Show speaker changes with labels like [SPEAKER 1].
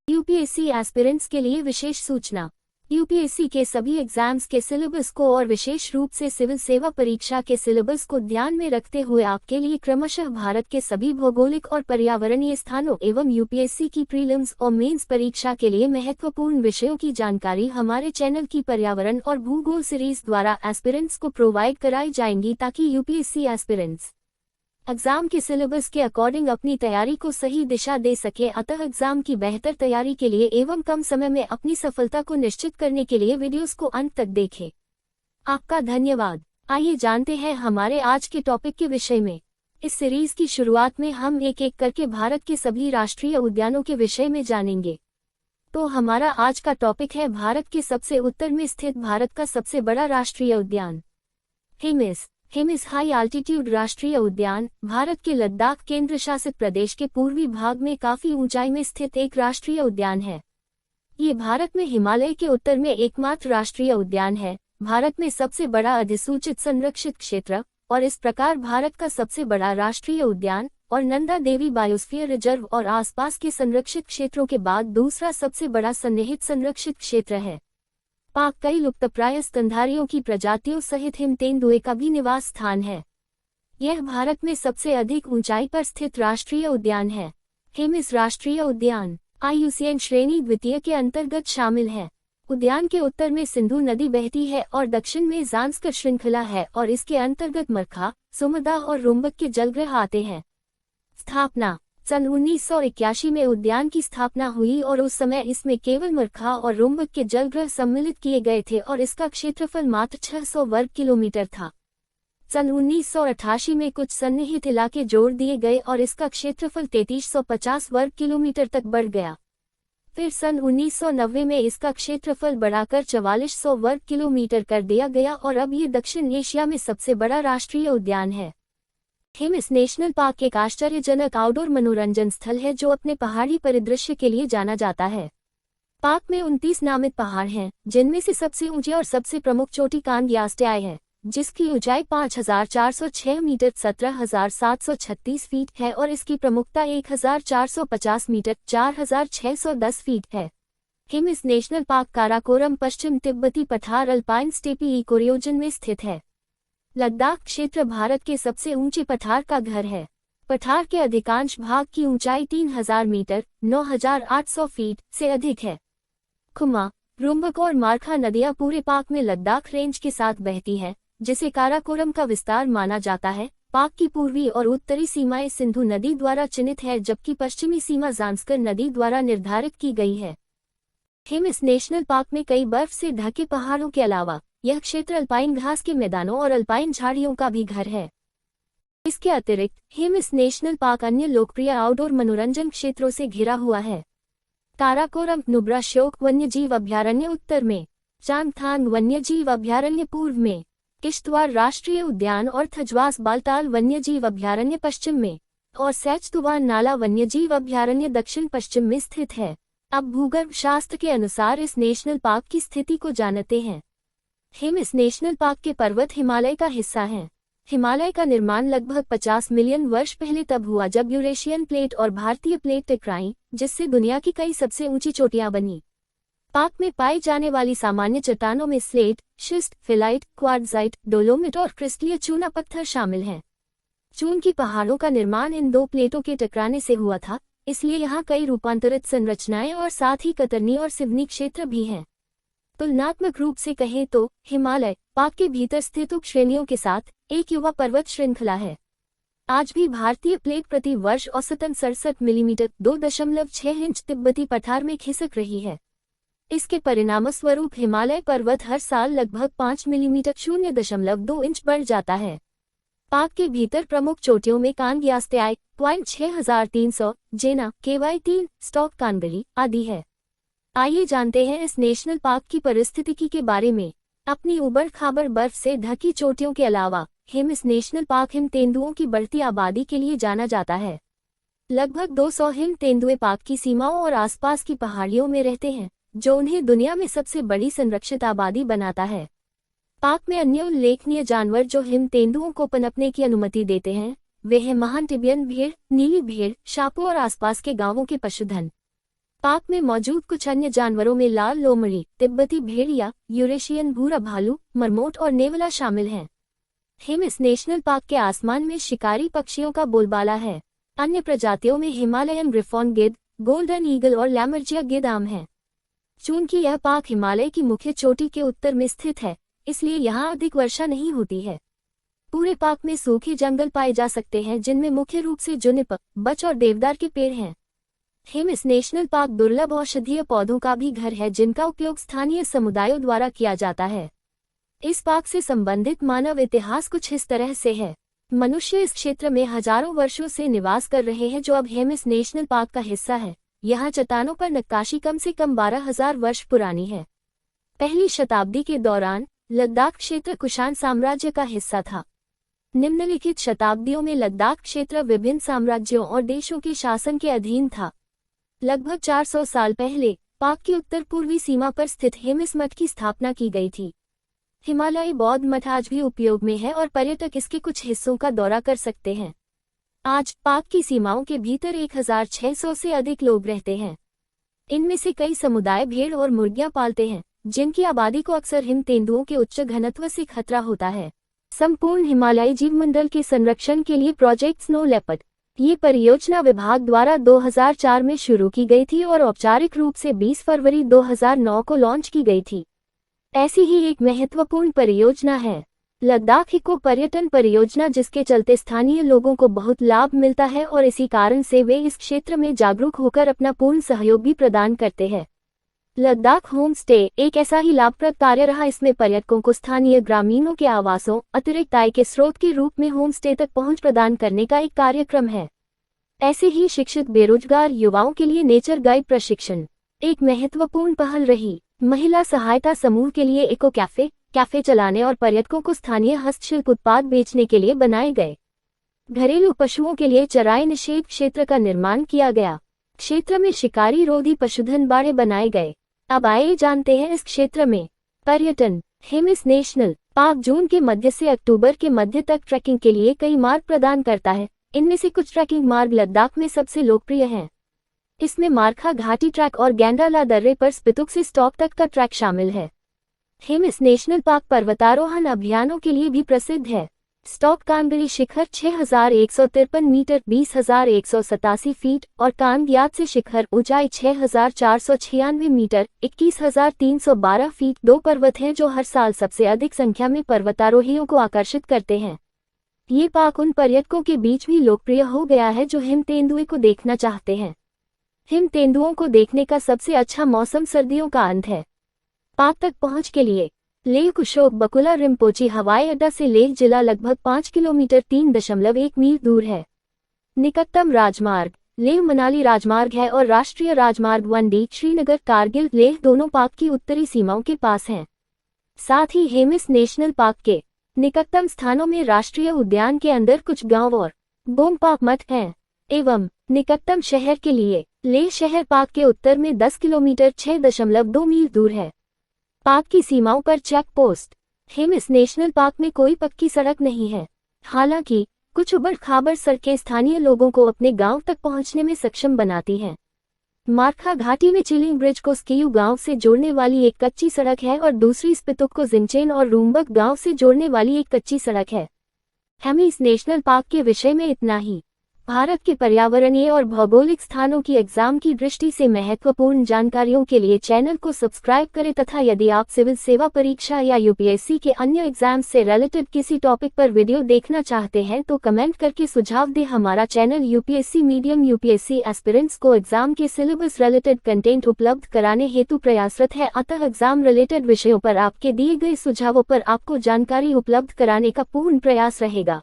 [SPEAKER 1] UPSC aspirants के लिए विशेष सूचना। यूपीएससी के सभी एग्जाम्स के सिलेबस को और विशेष रूप से सिविल सेवा परीक्षा के सिलेबस को ध्यान में रखते हुए आपके लिए क्रमशः भारत के सभी भौगोलिक और पर्यावरणीय स्थानों एवं यूपीएससी की प्रीलिम्स और मेंस परीक्षा के लिए महत्वपूर्ण विषयों की जानकारी हमारे चैनल की पर्यावरण और भूगोल सीरीज द्वारा एस्पिरेंट्स को प्रोवाइड कराई जाएंगी, ताकि यूपीएससी एस्पिरेंट्स एग्जाम के सिलेबस के अकॉर्डिंग अपनी तैयारी को सही दिशा दे सके। अतः एग्जाम की बेहतर तैयारी के लिए एवं कम समय में अपनी सफलता को निश्चित करने के लिए वीडियोस को अंत तक देखें। आपका धन्यवाद। आइए जानते हैं हमारे आज के टॉपिक के विषय में। इस सीरीज की शुरुआत में हम एक एक करके भारत के सभी राष्ट्रीय उद्यानों के विषय में जानेंगे। तो हमारा आज का टॉपिक है भारत के सबसे उत्तर में स्थित भारत का सबसे बड़ा राष्ट्रीय उद्यान हिमिस हाई आल्टीट्यूड राष्ट्रीय उद्यान भारत के लद्दाख केंद्र शासित प्रदेश के पूर्वी भाग में काफी ऊंचाई में स्थित एक राष्ट्रीय उद्यान है। ये भारत में हिमालय के उत्तर में एकमात्र राष्ट्रीय उद्यान है, भारत में सबसे बड़ा अधिसूचित संरक्षित क्षेत्र और इस प्रकार भारत का सबसे बड़ा राष्ट्रीय उद्यान और नंदा देवी बायोस्फीयर रिजर्व और आसपास के संरक्षित क्षेत्रों के बाद दूसरा सबसे बड़ा सन्निहित संरक्षित क्षेत्र है। पाक कई लुप्तप्राय स्तनधारियों की प्रजातियों सहित हिम तेंदुए का भी निवास स्थान है। यह भारत में सबसे अधिक ऊंचाई पर स्थित राष्ट्रीय उद्यान है। हिमिस राष्ट्रीय उद्यान IUCN श्रेणी द्वितीय के अंतर्गत शामिल है। उद्यान के उत्तर में सिंधु नदी बहती है और दक्षिण में ज़ांस्कर श्रृंखला है और इसके अंतर्गत मरखा, सुमदा और रुम्बक के जलग्रह आते हैं। स्थापना सन 1981 में उद्यान की स्थापना हुई और उस समय इसमें केवल मरखा और रुम्बक के जलग्रह सम्मिलित किए गए थे और इसका क्षेत्रफल मात्र 600 वर्ग किलोमीटर था। सन 1988 में कुछ सन्निहित इलाके जोड़ दिए गए और इसका क्षेत्रफल 3350 वर्ग किलोमीटर तक बढ़ गया। फिर सन 1990 में इसका क्षेत्रफल बढ़ाकर 4400 वर्ग किलोमीटर कर दिया गया और अब ये दक्षिण एशिया में सबसे बड़ा राष्ट्रीय उद्यान है। हिमिस नेशनल पार्क एक आश्चर्यजनक आउटडोर मनोरंजन स्थल है जो अपने पहाड़ी परिदृश्य के लिए जाना जाता है। पार्क में 29 नामित पहाड़ हैं, जिनमें से सबसे ऊंची और सबसे प्रमुख चोटी कांग्यास्टेआई है, जिसकी ऊंचाई 5406 मीटर 17736 फीट है और इसकी प्रमुखता 1450 मीटर 4610 फीट है। हिमिस नेशनल पार्क काराकोरम पश्चिम तिब्बती पठार अल्पाइन स्टेपी इकोरियोजन में स्थित है। लद्दाख क्षेत्र भारत के सबसे ऊंचे पठार का घर है। पठार के अधिकांश भाग की ऊंचाई 3000 मीटर 9800 फीट से अधिक है। खुमा, रुम्बक और मारखा नदियां पूरे पार्क में लद्दाख रेंज के साथ बहती हैं, जिसे काराकोरम का विस्तार माना जाता है। पार्क की पूर्वी और उत्तरी सीमाएं सिंधु नदी द्वारा चिन्हित है, जबकि पश्चिमी सीमा ज़ांस्कर नदी द्वारा निर्धारित की गई है। हिमिस नेशनल पार्क में कई बर्फ से ढके पहाड़ों के अलावा यह क्षेत्र अल्पाइन घास के मैदानों और अल्पाइन झाड़ियों का भी घर है। इसके अतिरिक्त हिमिस नेशनल पार्क अन्य लोकप्रिय आउटडोर मनोरंजन क्षेत्रों से घिरा हुआ है। काराकोरम नुब्रा श्योक वन्यजीव अभयारण्य उत्तर में, चांगथांग वन्यजीव अभयारण्य पूर्व में, किश्तवाड़ राष्ट्रीय उद्यान और थजवास बालताल वन्यजीव अभयारण्य पश्चिम में और सैचतुवान नाला वन्यजीव अभयारण्य दक्षिण पश्चिम में स्थित है। अब भूगर्भ शास्त्र के अनुसार इस नेशनल पार्क की स्थिति को जानते हैं। हिमिस नेशनल पार्क के पर्वत हिमालय का हिस्सा हैं। हिमालय का निर्माण लगभग 50 मिलियन वर्ष पहले तब हुआ जब यूरेशियन प्लेट और भारतीय प्लेट टकराई, जिससे दुनिया की कई सबसे ऊंची चोटियां बनी। पार्क में पाई जाने वाली सामान्य चट्टानों में स्लेट, शिस्ट, फिलाइट, क्वार्ट्जाइट, डोलोमिट और क्रिस्टलीय चूना पत्थर शामिल हैं। चून की पहाड़ों का निर्माण इन दो प्लेटों के टकराने से हुआ था, इसलिए यहाँ कई रूपांतरित संरचनाएं और साथ ही कतरनी और सिवनी क्षेत्र भी हैं। तुलनात्मक रूप से कहें तो हिमालय पार्क के भीतर स्थित उप श्रेणियों के साथ एक युवा पर्वत श्रृंखला है। आज भी भारतीय प्लेट प्रति वर्ष औसतन 67 मिलीमीटर 2.6 इंच तिब्बती पठार में खिसक रही है। इसके परिणामस्वरूप हिमालय पर्वत हर साल लगभग 5 मिलीमीटर 0.2 इंच बढ़ जाता है। पार्क के भीतर प्रमुख चोटियों में कांग्यास्टेआई, 6300, जेना, KY3, स्टॉक कानगली आदि है। आइए जानते हैं इस नेशनल पार्क की पारिस्थितिकी के बारे में। अपनी उबड़ खाबड़ बर्फ से ढकी चोटियों के अलावा हिमिस नेशनल पार्क हिम तेंदुओं की बढ़ती आबादी के लिए जाना जाता है। लगभग 200 हिम तेंदुए पार्क की सीमाओं और आसपास की पहाड़ियों में रहते हैं, जो उन्हें दुनिया में सबसे बड़ी संरक्षित आबादी बनाता है। पार्क में अन्य उल्लेखनीय जानवर जो हिम तेंदुओं को पनपने की अनुमति देते हैं वे हैं महान टिबियन भेड़, नीली भेड़, शापो और आसपास के गांवों के पशुधन। पाक में मौजूद कुछ अन्य जानवरों में लाल लोमड़ी, तिब्बती भेड़िया, यूरेशियन भूरा भालू, मरमोट और नेवला शामिल हैं। हेमिस नेशनल पार्क के आसमान में शिकारी पक्षियों का बोलबाला है। अन्य प्रजातियों में हिमालयन ग्रिफॉन गिद्ध, गोल्डन ईगल और लैमर्जिया गिद्ध आम हैं। चूंकि यह पार्क हिमालय की मुख्य चोटी के उत्तर में स्थित है, इसलिए यहाँ अधिक वर्षा नहीं होती है। पूरे पार्क में सूखे जंगल पाए जा सकते हैं, जिनमें मुख्य रूप से जुनिपर, बच और देवदार के पेड़ हैं। हेमिस नेशनल पार्क दुर्लभ औषधीय पौधों का भी घर है, जिनका उपयोग स्थानीय समुदायों द्वारा किया जाता है। इस पार्क से संबंधित मानव इतिहास कुछ इस तरह से है। मनुष्य इस क्षेत्र में हजारों वर्षों से निवास कर रहे हैं, जो अब हेमिस नेशनल पार्क का हिस्सा है। यहाँ चट्टानों पर नक्काशी कम से कम 12,000 वर्ष पुरानी है। पहली शताब्दी के दौरान लद्दाख क्षेत्र कुषाण साम्राज्य का हिस्सा था। निम्नलिखित शताब्दियों में लद्दाख क्षेत्र विभिन्न साम्राज्यों और देशों के शासन के अधीन था। लगभग 400 साल पहले पाक की उत्तर पूर्वी सीमा पर स्थित हेमिस मठ की स्थापना की गई थी। हिमालयी बौद्ध मठ आज भी उपयोग में है और पर्यटक इसके कुछ हिस्सों का दौरा कर सकते हैं। आज पाक की सीमाओं के भीतर 1600 से अधिक लोग रहते हैं। इनमें से कई समुदाय भेड़ और मुर्गियां पालते हैं, जिनकी आबादी को अक्सर हिम तेंदुओं के उच्च घनत्व से खतरा होता है। संपूर्ण हिमालयी जीवमंडल के संरक्षण के लिए प्रोजेक्ट स्नो लेपर्ड, ये परियोजना विभाग द्वारा 2004 में शुरू की गई थी और औपचारिक रूप से 20 फरवरी 2009 को लॉन्च की गई थी। ऐसी ही एक महत्वपूर्ण परियोजना है लद्दाख इको पर्यटन परियोजना, जिसके चलते स्थानीय लोगों को बहुत लाभ मिलता है और इसी कारण से वे इस क्षेत्र में जागरूक होकर अपना पूर्ण सहयोग भी प्रदान करते हैं। लद्दाख होम स्टे एक ऐसा ही लाभप्रद कार्य रहा। इसमें पर्यटकों को स्थानीय ग्रामीणों के आवासों, अतिरिक्त आय के स्रोत के रूप में होम स्टे तक पहुंच प्रदान करने का एक कार्यक्रम है। ऐसे ही शिक्षित बेरोजगार युवाओं के लिए नेचर गाइड प्रशिक्षण एक महत्वपूर्ण पहल रही। महिला सहायता समूह के लिए इको कैफे चलाने और पर्यटकों को स्थानीय हस्तशिल्प उत्पाद बेचने के लिए बनाए गए। घरेलू पशुओं के लिए चराई निषेध क्षेत्र का निर्माण किया गया। क्षेत्र में शिकारी रोधी पशुधन बाड़े बनाए गए। अब आइए जानते हैं इस क्षेत्र में पर्यटन। हेमिस नेशनल पार्क जून के मध्य से अक्टूबर के मध्य तक ट्रैकिंग के लिए कई मार्ग प्रदान करता है। इनमें से कुछ ट्रैकिंग मार्ग लद्दाख में सबसे लोकप्रिय हैं। इसमें मारखा घाटी ट्रैक और गैंडाला दर्रे पर स्पितुक से स्टॉक तक का ट्रैक शामिल है। हेमिस नेशनल पार्क पर्वतारोहण अभियानों के लिए भी प्रसिद्ध है। स्टॉक कानगरी शिखर 6153 मीटर 20,187 फीट और कानग्यात से शिखर ऊंचाई 6496 मीटर 21,312 फीट 2 पर्वत हैं, जो हर साल सबसे अधिक संख्या में पर्वतारोहियों को आकर्षित करते हैं। ये पार्क उन पर्यटकों के बीच भी लोकप्रिय हो गया है जो हिम तेंदुए को देखना चाहते हैं। हिम तेंदुओं को देखने का सबसे अच्छा मौसम सर्दियों का अंत है। पार्क तक पहुंच के लिए लेह कुशोक बकुला रिम्पोची हवाई अड्डा से लेह जिला लगभग 5 किलोमीटर 3.1 मील दूर है। निकटतम राजमार्ग लेह मनाली राजमार्ग है और राष्ट्रीय राजमार्ग 1D श्रीनगर कारगिल लेह दोनों पार्क की उत्तरी सीमाओं के पास हैं। साथ ही हेमिस नेशनल पार्क के निकटतम स्थानों में राष्ट्रीय उद्यान के अंदर कुछ गांव और बोमपाक मठ हैं। एवं निकटतम शहर के लिए लेह शहर पार्क के उत्तर में 10 किलोमीटर 6.2 मील दूर है। पार्क की सीमाओं पर check post. Hemis national park में कोई पक्की सड़क नहीं है। हालांकि कुछ उबड़ खाबड़ सड़कें स्थानीय लोगों को अपने गांव तक पहुंचने में सक्षम बनाती हैं। मारखा घाटी में चिलिंग ब्रिज को स्कीयू गांव से जोड़ने वाली एक कच्ची सड़क है और दूसरी स्पितुक को जिनचेन और रूम्बक गांव से जोड़ने वाली एक कच्ची सड़क है। हेमिस नेशनल पार्क के विषय में इतना ही। भारत के पर्यावरणीय और भौगोलिक स्थानों की एग्जाम की दृष्टि से महत्वपूर्ण जानकारियों के लिए चैनल को सब्सक्राइब करें तथा यदि आप सिविल सेवा परीक्षा या यूपीएससी के अन्य एग्जाम्स से रिलेटेड किसी टॉपिक पर वीडियो देखना चाहते हैं तो कमेंट करके सुझाव दें। हमारा channel UPSC medium UPSC aspirants को एग्जाम के सिलेबस रिलेटेड कंटेंट उपलब्ध कराने हेतु प्रयासरत है, अतः एग्जाम रिलेटेड विषयों पर आपके दिए गए सुझावों पर आपको जानकारी उपलब्ध कराने का पूर्ण प्रयास रहेगा।